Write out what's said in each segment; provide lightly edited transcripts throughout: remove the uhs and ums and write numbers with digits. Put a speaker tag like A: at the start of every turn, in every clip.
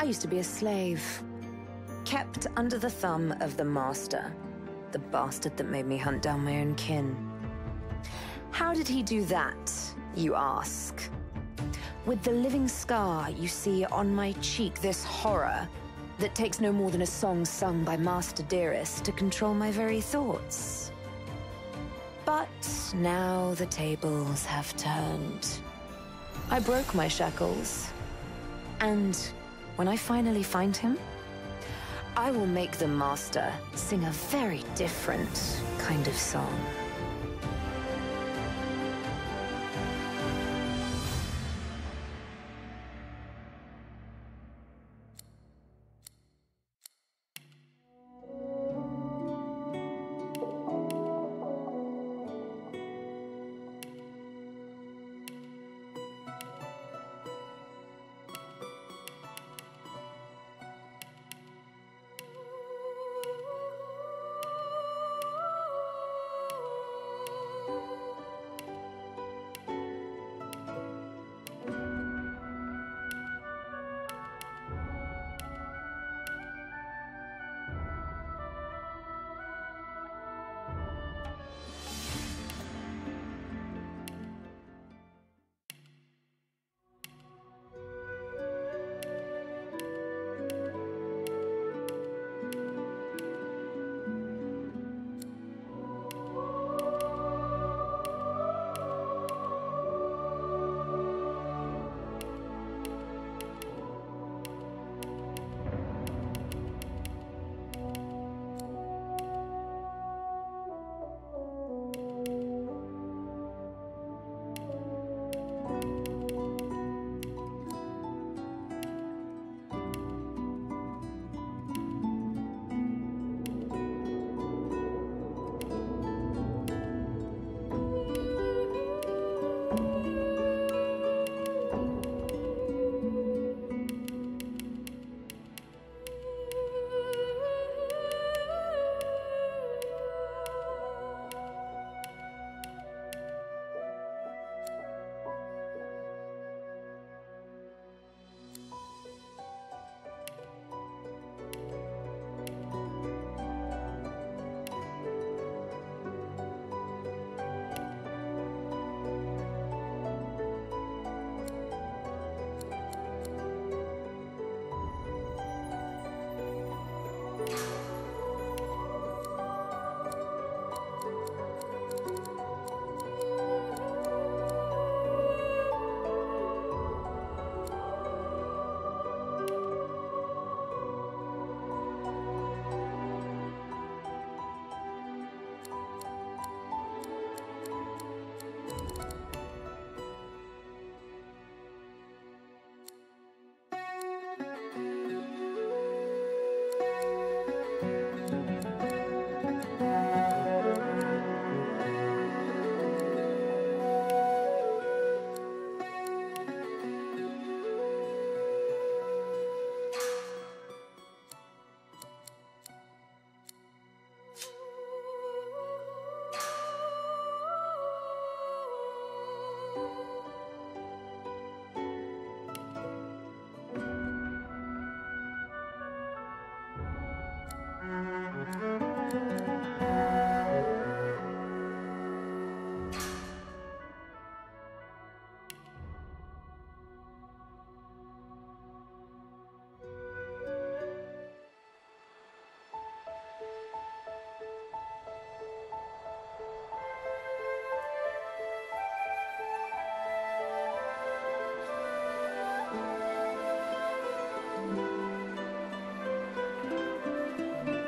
A: I used to be a slave, kept under the thumb of the master, the bastard that made me hunt down my own kin. How did he do that, you ask? With the living scar you see on my cheek, this horror that takes no more than a song sung by Master Dearest to control my very thoughts. But now the tables have turned. I broke my shackles, and when I finally find him, I will make the Master sing a very different kind of song.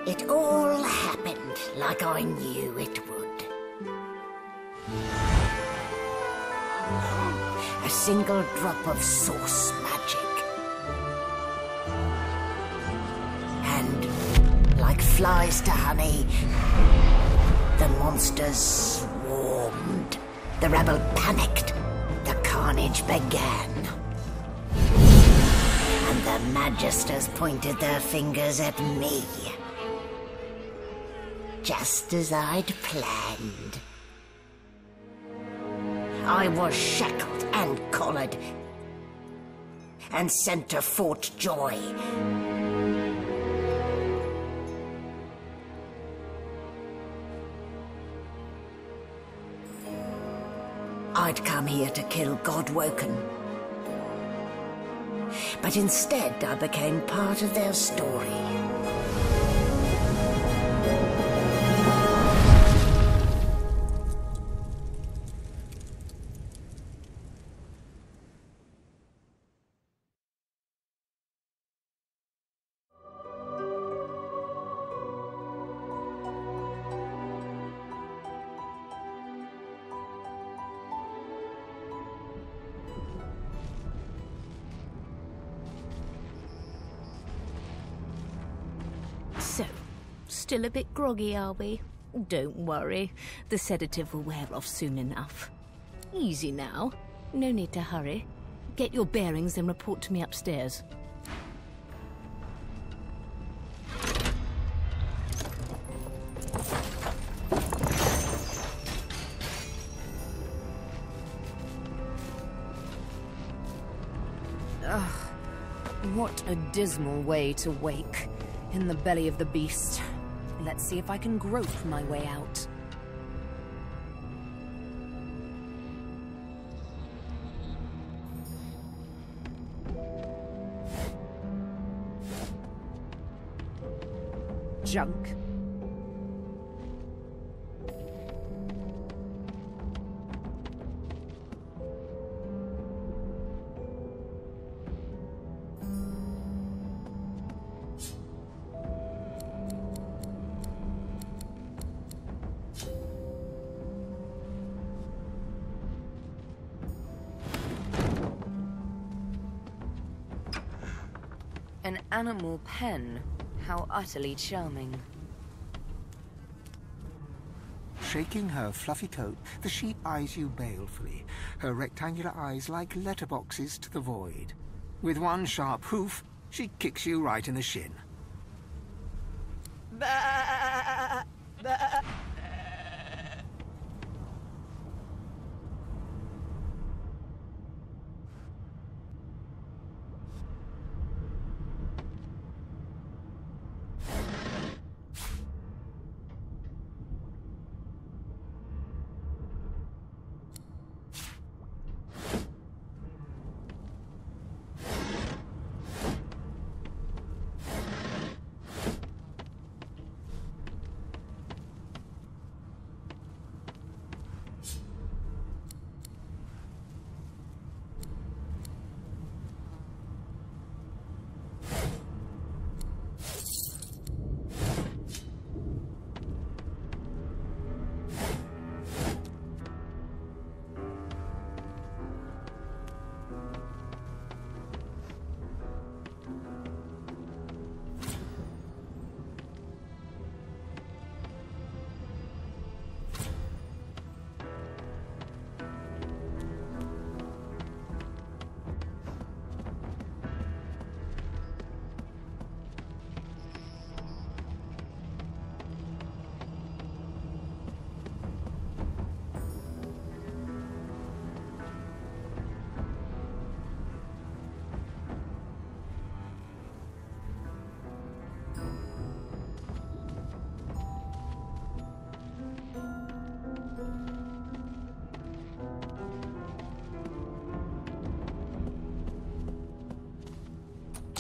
B: It all happened like I knew it would. A single drop of source magic. And, like flies to honey, the monsters swarmed. The rebel panicked. The carnage began. And the magisters pointed their fingers at me. Just as I'd planned. I was shackled and collared. and sent to Fort Joy. I'd come here to kill Godwoken. But instead, I became part of their story.
C: So, still a bit groggy, are we? Don't worry, the sedative will wear off soon enough. Easy now, no need to hurry. Get your bearings and report to me upstairs.
A: Ugh, what a dismal way to wake. In the belly of the beast. Let's see if I can grope my way out. Junk. An animal pen. How utterly charming.
D: Shaking her fluffy coat, the sheep eyes you balefully, her rectangular eyes like letterboxes to the void. With one sharp hoof, she kicks you right in the shin.
A: Bah! Bah!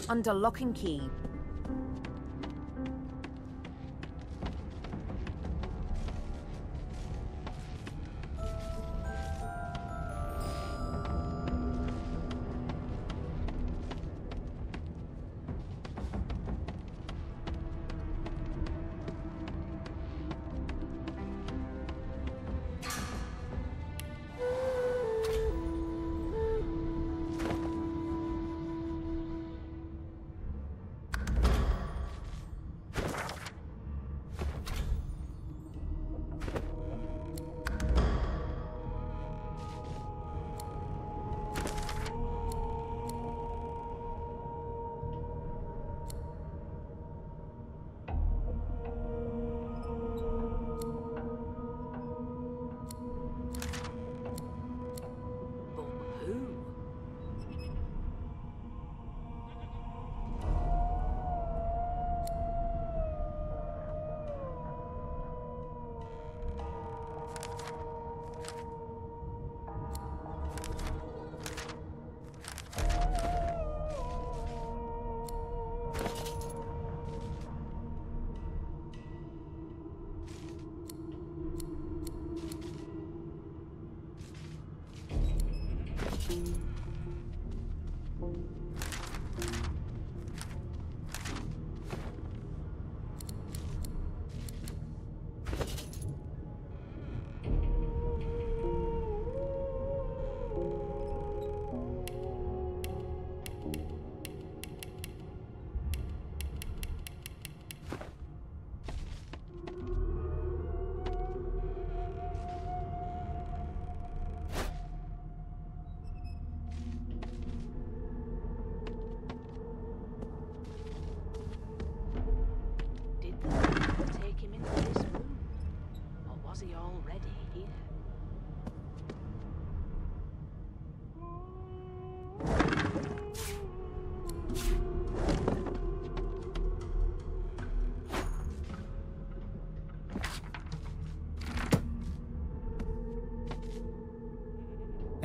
A: Under lock and key.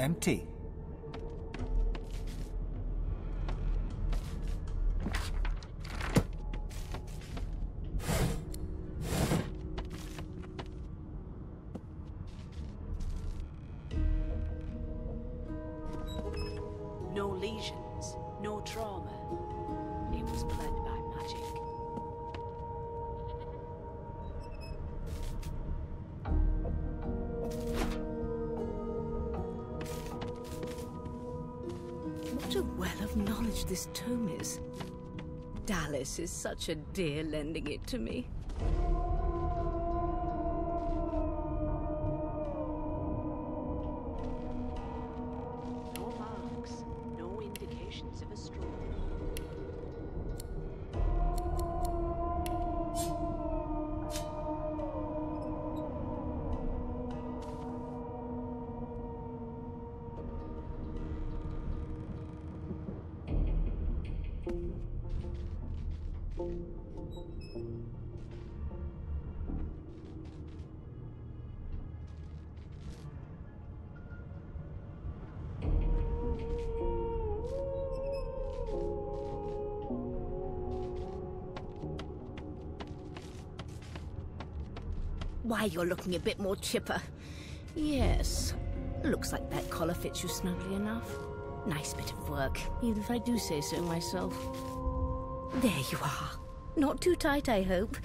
D: Empty.
E: No lesions, no trauma. It was bled by magic.
C: What a well of knowledge this tome is. Dallas is such a dear lending it to me.
E: No marks, no indications of a struggle.
C: Why, you're looking a bit more chipper. Yes, looks like that collar fits you snugly enough. Nice bit of work, even if I do say so myself. There you are. Not too tight, I hope.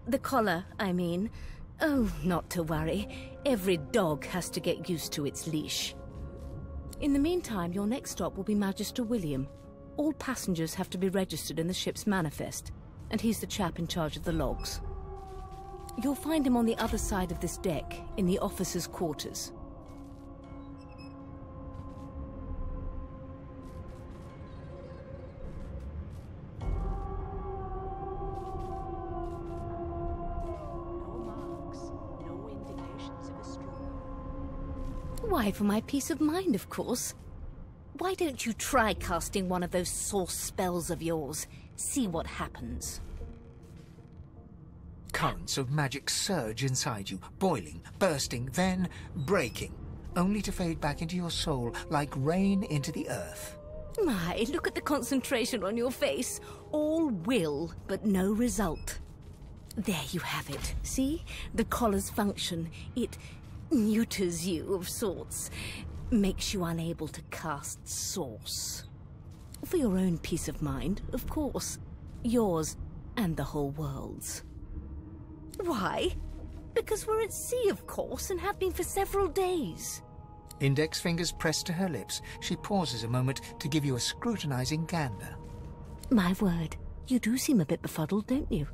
C: The collar, I mean. Oh, not to worry. Every dog has to get used to its leash. In the meantime, your next stop will be Magister William. All passengers have to be registered in the ship's manifest, and he's the chap in charge of the logs. You'll find him on the other side of this deck, in the officers' quarters.
E: No marks, no indications of a struggle.
C: Why, for my peace of mind, of course. Why don't you try casting one of those source spells of yours? See what happens.
D: Currents of magic surge inside you, boiling, bursting, then breaking, only to fade back into your soul like rain into the earth.
C: My, look at the concentration on your face. All will, but no result. There you have it. See? The collar's function. It neuters you of sorts. Makes you unable to cast source. For your own peace of mind, of course. Yours and the whole world's. Why? Because we're at sea, of course, and have been for several days.
D: Index fingers pressed to her lips, she pauses a moment to give you a scrutinizing gander.
C: My word, you do seem a bit befuddled, don't you?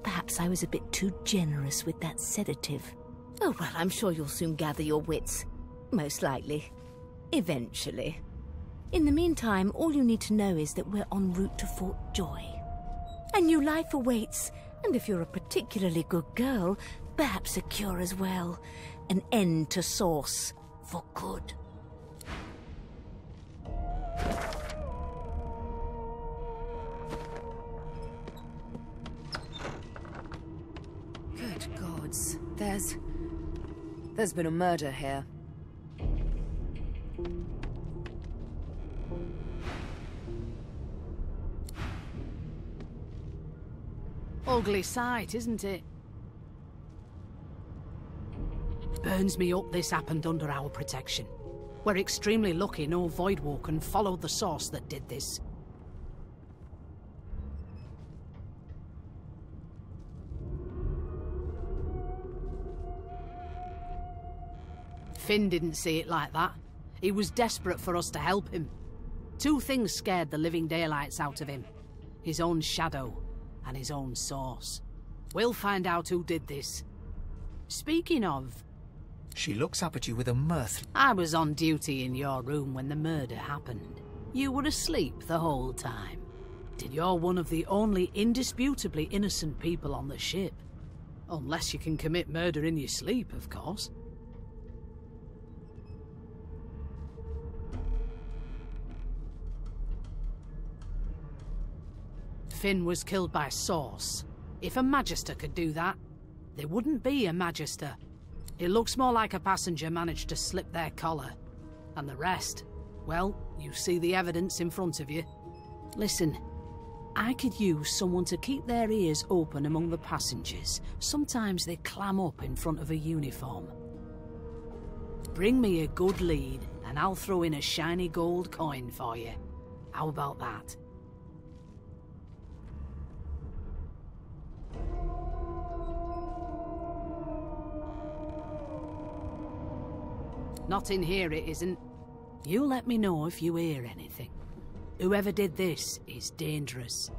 C: Perhaps I was a bit too generous with that sedative. Oh, well, I'm sure you'll soon gather your wits. Most likely. Eventually. In the meantime, all you need to know is that we're en route to Fort Joy. A new life awaits, and if you're a particularly good girl, perhaps a cure as well. An end to Source, for good.
A: Good gods. There's been a murder here.
E: Ugly sight, isn't it? Burns me up this happened under our protection. We're extremely lucky no Voidwalker followed the source that did this. Finn didn't see it like that. He was desperate for us to help him. Two things scared the living daylights out of him. His own shadow and his own source. We'll find out who did this. Speaking of...
D: She looks up at you with a mirth.
E: I was on duty in your room when the murder happened. You were asleep the whole time. You're one of the only indisputably innocent people on the ship. Unless you can commit murder in your sleep, of course. Finn was killed by Source. If a Magister could do that, there wouldn't be a Magister. It looks more like a passenger managed to slip their collar. And the rest, well, you see the evidence in front of you. Listen, I could use someone to keep their ears open among the passengers. Sometimes they clam up in front of a uniform. Bring me a good lead, and I'll throw in a shiny gold coin for you. How about that? Not in here, it isn't. You let me know if you hear anything. Whoever did this is dangerous.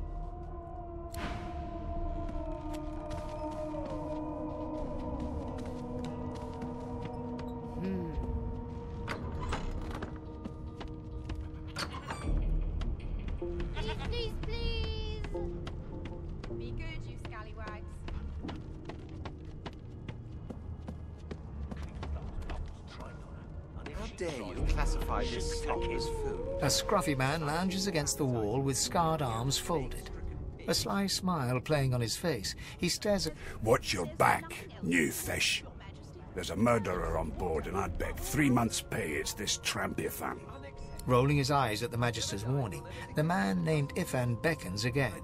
F: Please. Be good, you scallywags.
G: How dare you classify this slop as food?
D: A scruffy man lounges against the wall with scarred arms folded. A sly smile playing on his face, he stares at...
H: Watch your back, new fish. There's a murderer on board, and I'd bet 3 months' pay it's this tramp Ifan.
D: Rolling his eyes at the Magister's warning, the man named Ifan beckons again.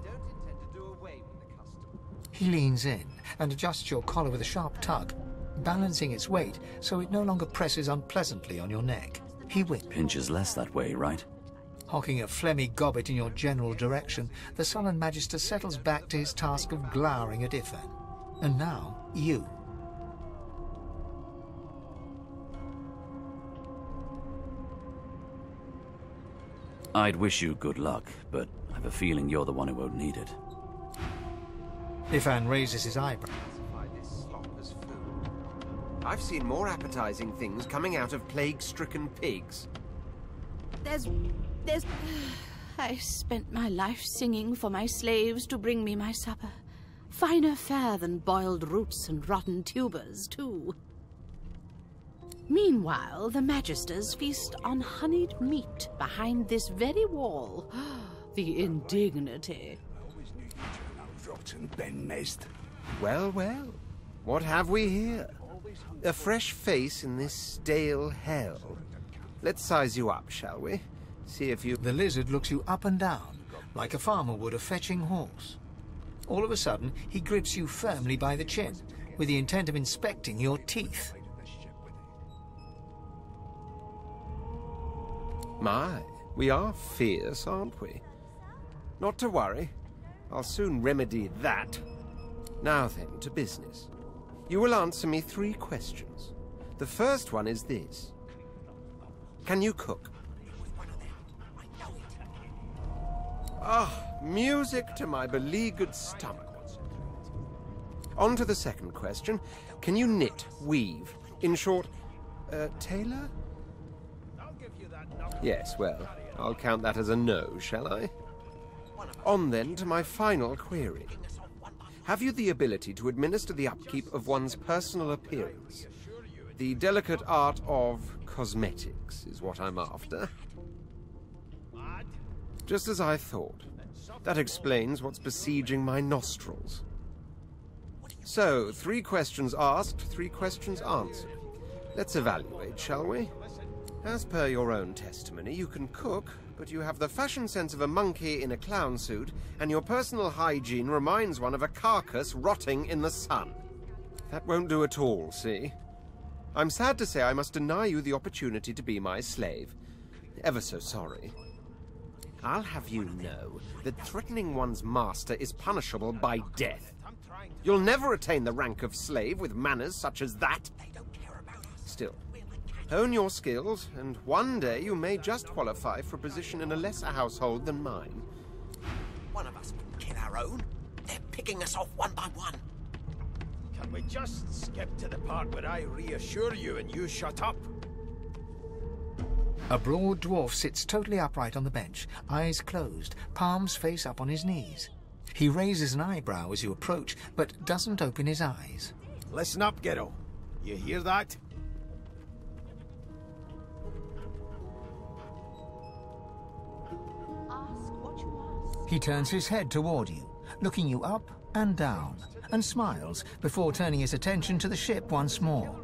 D: He leans in and adjusts your collar with a sharp tug, balancing its weight so it no longer presses unpleasantly on your neck. He winks.
I: Pinches less that way, right?
D: Hocking a phlegmy gobbet in your general direction, the sullen Magister settles back to his task of glowering at Ifan. And now, you.
I: I'd wish you good luck, but I have a feeling you're the one who won't need it.
D: Ifan raises his eyebrow.
G: Classify this slop as food. I've seen more appetizing things coming out of plague-stricken pigs.
C: There's... I spent my life singing for my slaves to bring me my supper. Finer fare than boiled roots and rotten tubers, too. Meanwhile, the Magisters feast on honeyed meat behind this very wall. The indignity.
H: Rotten Ben Mezd.
G: Well, what have we here? A fresh face in this stale hell. Let's size you up, shall we? See if you...
D: The lizard looks you up and down, like a farmer would a fetching horse. All of a sudden, he grips you firmly by the chin, with the intent of inspecting your teeth.
G: My, we are fierce, aren't we? Not to worry. I'll soon remedy that. Now then, to business. You will answer me 3 questions. The first one is this. Can you cook? Ah, music to my beleaguered stomach. On to the second question. Can you knit, weave? In short, tailor? Yes, well, I'll count that as a no, shall I? On then to my final query. Have you the ability to administer the upkeep of one's personal appearance? The delicate art of cosmetics is what I'm after. Just as I thought. That explains what's besieging my nostrils. So, 3 questions asked, 3 questions answered. Let's evaluate, shall we? As per your own testimony, you can cook, but you have the fashion sense of a monkey in a clown suit, and your personal hygiene reminds one of a carcass rotting in the sun. That won't do at all, see? I'm sad to say I must deny you the opportunity to be my slave. Ever so sorry. I'll have you know that threatening one's master is punishable by death. You'll never attain the rank of slave with manners such as that. Still, hone your skills, and one day you may just qualify for a position in a lesser household than mine.
B: One of us can kill our own. They're picking us off one by one.
J: Can we just skip to the part where I reassure you and you shut up?
D: A broad dwarf sits totally upright on the bench, eyes closed, palms face up on his knees. He raises an eyebrow as you approach, but doesn't open his eyes.
J: Listen up, Ghetto. You hear that?
D: He turns his head toward you, looking you up and down, and smiles before turning his attention to the ship once more.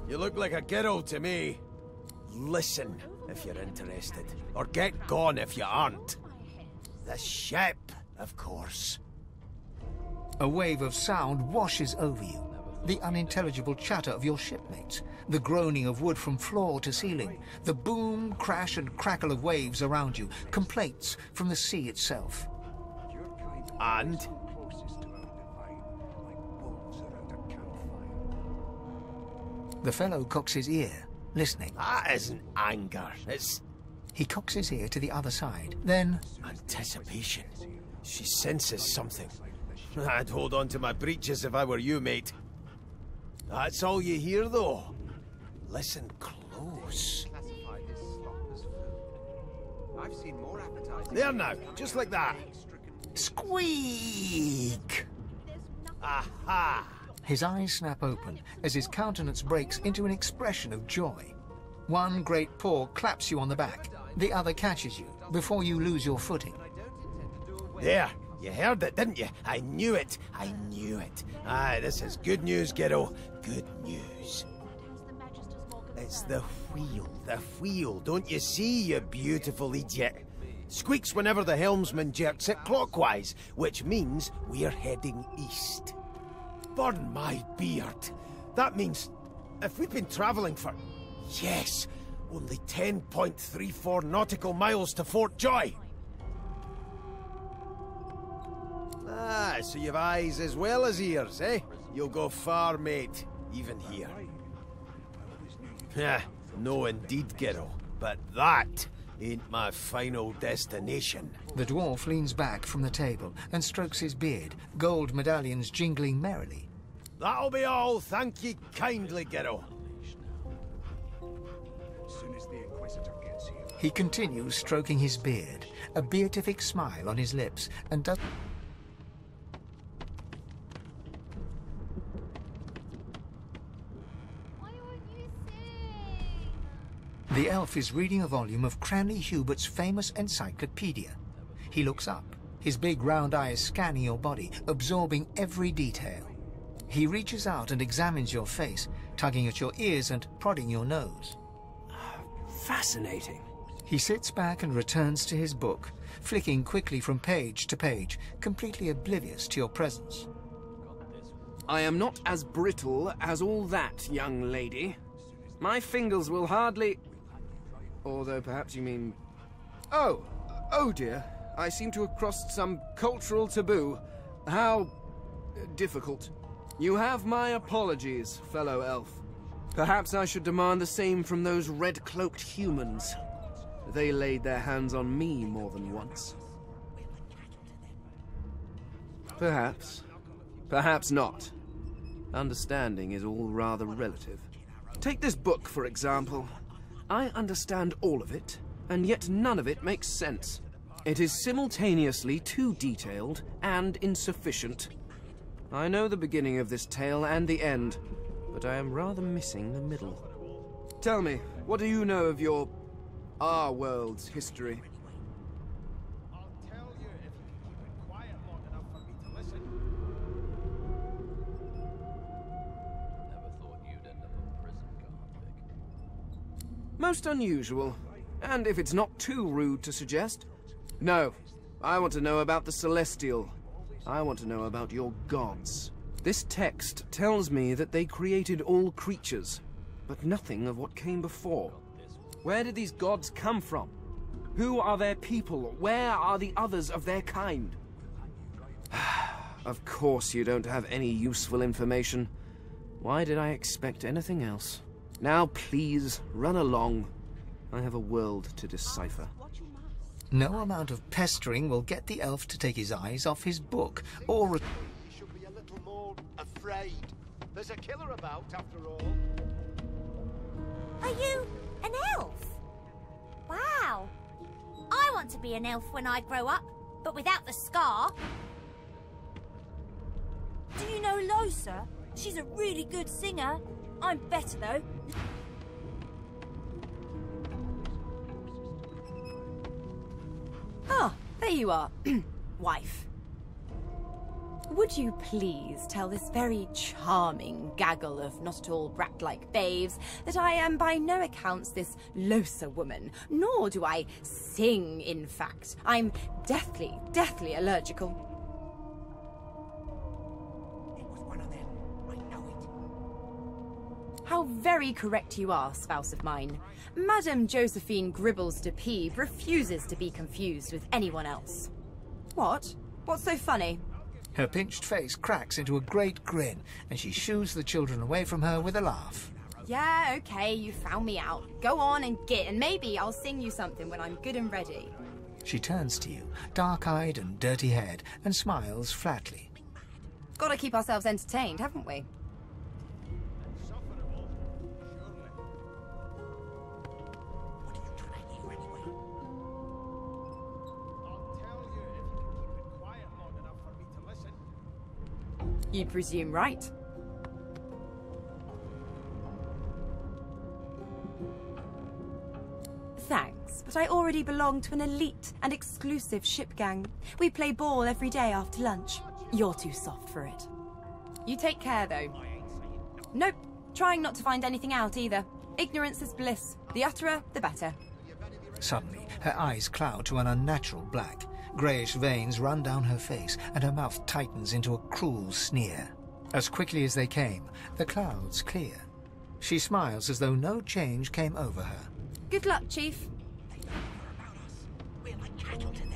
J: You look like a ghetto to me. listen if you're interested, or get gone if you aren't. The ship, of course.
D: A wave of sound washes over you. The unintelligible chatter of your shipmates, the groaning of wood from floor to ceiling, the boom, crash and crackle of waves around you, complaints from the sea itself.
J: And?
D: The fellow cocks his ear, listening.
J: That isn't anger, it's...
D: He cocks his ear to the other side, then...
J: anticipation. She senses something. I'd hold on to my breeches if I were you, mate. That's all you hear, though. Listen close. There now, just like that.
D: Squeak!
J: Aha!
D: His eyes snap open as his countenance breaks into an expression of joy. One great paw claps you on the back. The other catches you before you lose your footing.
J: There, you heard it, didn't you? I knew it. I knew it. Aye, this is good news, kiddo. Good news. It's the wheel. The wheel. Don't you see, you beautiful idiot? Squeaks whenever the helmsman jerks it clockwise, which means we're heading east. Burn my beard. That means if we've been travelling for, yes, only 10.34 nautical miles to Fort Joy. Ah, so you've eyes as well as ears, eh? You'll go far, mate, even here. Yeah, no indeed, kiddo. But that ain't my final destination.
D: The dwarf leans back from the table and strokes his beard, gold medallions jingling merrily.
J: That'll be all, thank ye kindly, kiddo.
D: He continues stroking his beard, a beatific smile on his lips, and does... The elf is reading a volume of Cranley Hubert's famous encyclopedia. He looks up, his big round eyes scanning your body, absorbing every detail. He reaches out and examines your face, tugging at your ears and prodding your nose.
K: Fascinating.
D: He sits back and returns to his book, flicking quickly from page to page, completely oblivious to your presence.
K: I am not as brittle as all that, young lady. My fingers will hardly... Although perhaps you mean... Oh dear. I seem to have crossed some cultural taboo. How... difficult. You have my apologies, fellow elf. Perhaps I should demand the same from those red-cloaked humans. They laid their hands on me more than once. Perhaps. Perhaps not. Understanding is all rather relative. Take this book, for example. I understand all of it, and yet none of it makes sense. It is simultaneously too detailed and insufficient. I know the beginning of this tale and the end, but I am rather missing the middle. Tell me, what do you know of our world's history?
J: I'll tell you if you can keep it quiet long enough for me to listen.
I: Never thought you'd end up in prison, Garpic.
K: Most unusual. And if it's not too rude to suggest... No, I want to know about the Celestial. I want to know about your gods. This text tells me that they created all creatures, but nothing of what came before. Where did these gods come from? Who are their people? Where are the others of their kind? Of course you don't have any useful information. Why did I expect anything else? Now please, run along. I have a world to decipher.
D: No amount of pestering will get the elf to take his eyes off his book, or...
J: You should be a little more afraid. There's a killer about, after all.
L: Are you an elf? Wow. I want to be an elf when I grow up, but without the scar.
M: Do you know Losa? She's a really good singer. I'm better, though.
N: Ah, there you are, wife. Would you please tell this very charming gaggle of not-at-all brat-like babes that I am by no accounts this Losa woman, nor do I sing, in fact. I'm deathly, deathly allergical.
B: It was one of them. I know it.
N: How very correct you are, spouse of mine. Madame Josephine Gribbles de Peeb refuses to be confused with anyone else. What? What's so funny?
D: Her pinched face cracks into a great grin, and she shoos the children away from her with a laugh.
N: Yeah, okay, you found me out. Go on and git, and maybe I'll sing you something when I'm good and ready.
D: She turns to you, dark-eyed and dirty-haired, and smiles flatly.
N: Gotta keep ourselves entertained, haven't we? You presume right. Thanks, but I already belong to an elite and exclusive ship gang. We play ball every day after lunch. You're too soft for it. You take care, though. Nope, trying not to find anything out either. Ignorance is bliss. The utterer, the better.
D: Suddenly, her eyes cloud to an unnatural black. Greyish veins run down her face, and her mouth tightens into a cruel sneer. As quickly as they came, the clouds clear. She smiles as though no change came over her.
N: Good luck, Chief.
B: They know more about us. We're like cattle to them.